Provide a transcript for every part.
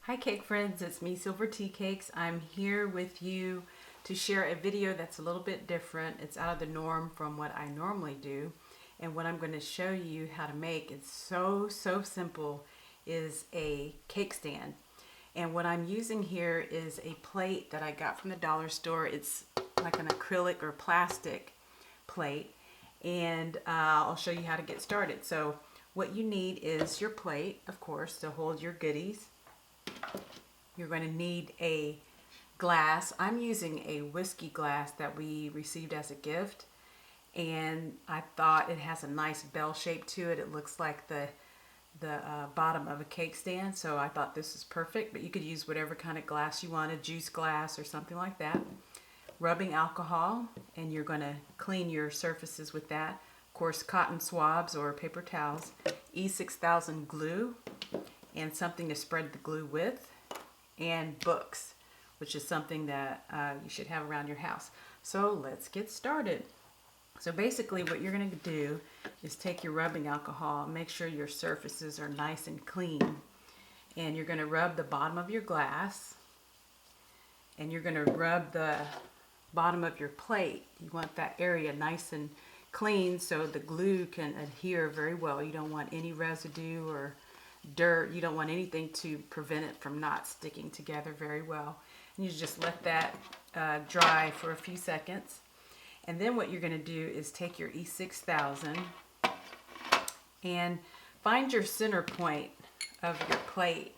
Hi cake friends, it's me Silverteacakes. I'm here with you to share a video that's a little bit different. It's out of the norm from what I normally do. And what I'm going to show you how to make, it's so simple, is a cake stand. And what I'm using here is a plate that I got from the dollar store. It's like an acrylic or plastic plate. And I'll show you how to get started. So what you need is your plate, of course, to hold your goodies. You're going to need a glass. I'm using a whiskey glass that we received as a gift, and I thought it has a nice bell shape to it. It looks like the bottom of a cake stand, so I thought this is perfect, but you could use whatever kind of glass you want, a juice glass or something like that. Rubbing alcohol, and you're going to clean your surfaces with that. Of course, cotton swabs or paper towels, E6000 glue, and something to spread the glue with, and books, which is something that you should have around your house. So let's get started. So basically what you're going to do is take your rubbing alcohol, make sure your surfaces are nice and clean, and you're going to rub the bottom of your glass, and you're going to rub the bottom of your plate. You want that area nice and clean so the glue can adhere very well. You don't want any residue or dirt. You don't want anything to prevent it from not sticking together very well. And you just let that dry for a few seconds. And then what you're going to do is take your E6000 and find your center point of your plate.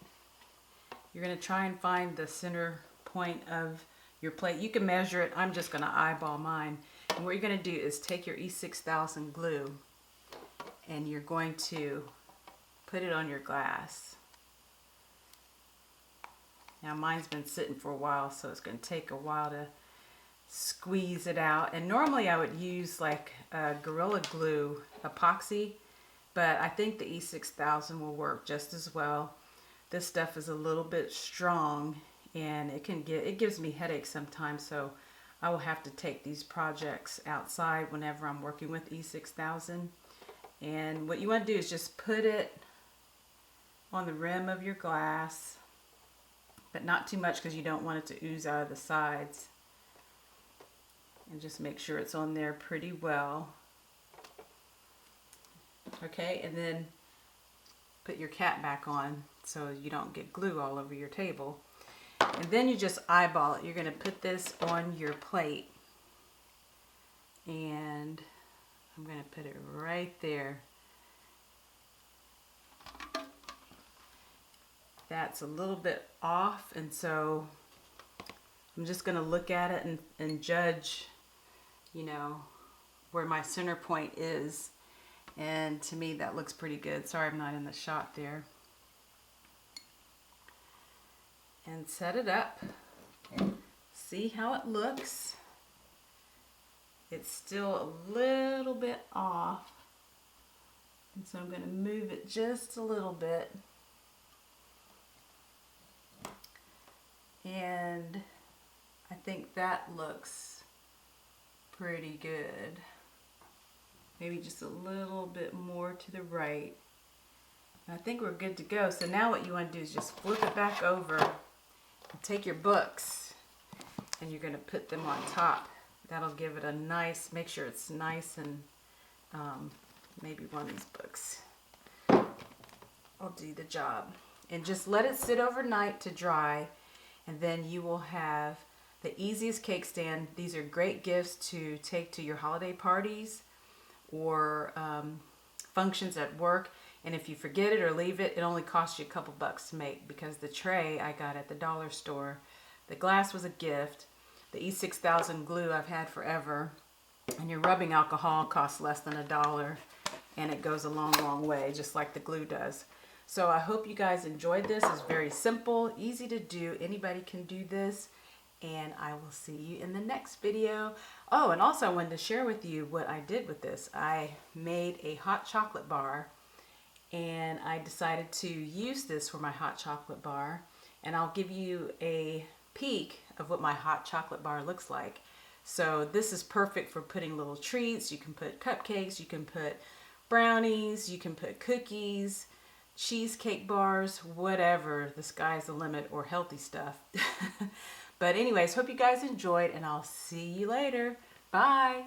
You're going to try and find the center point of your plate. You can measure it. I'm just going to eyeball mine. And what you're going to do is take your E6000 glue and you're going to put it on your glass. Now mine's been sitting for a while, so it's going to take a while to squeeze it out. And normally I would use like Gorilla Glue epoxy, but I think the E6000 will work just as well. This stuff is a little bit strong, and it gives me headaches sometimes, so I will have to take these projects outside whenever I'm working with E6000. And what you want to do is just put it on the rim of your glass, but not too much because you don't want it to ooze out of the sides. And just make sure it's on there pretty well. Okay, and then put your cap back on so you don't get glue all over your table. And then you just eyeball it. You're going to put this on your plate, and I'm going to put it right there. That's a little bit off, and so I'm just going to look at it and judge, you know, where my center point is. And to me that looks pretty good. Sorry I'm not in the shot there. And set it up. See how it looks. It's still a little bit off, and so I'm going to move it just a little bit. And I think that looks pretty good. Maybe just a little bit more to the right. And I think we're good to go. So now what you want to do is just flip it back over and take your books, and you're going to put them on top. That'll give it a nice, make sure it's nice, and maybe one of these books will do the job. And just let it sit overnight to dry. And then you will have the easiest cake stand. These are great gifts to take to your holiday parties or functions at work. And if you forget it or leave it, it only costs you a couple bucks to make, because the tray I got at the dollar store, the glass was a gift. The E6000 glue I've had forever. And your rubbing alcohol costs less than $1, and it goes a long way, just like the glue does. So I hope you guys enjoyed this. It's very simple, easy to do. Anybody can do this. And I will see you in the next video. Oh, and also I wanted to share with you what I did with this. I made a hot chocolate bar, and I decided to use this for my hot chocolate bar. And I'll give you a peek of what my hot chocolate bar looks like. So this is perfect for putting little treats. You can put cupcakes, you can put brownies, you can put cookies, cheesecake bars, whatever. The sky's the limit, or healthy stuff. But anyways, hope you guys enjoyed, and I'll see you later. Bye.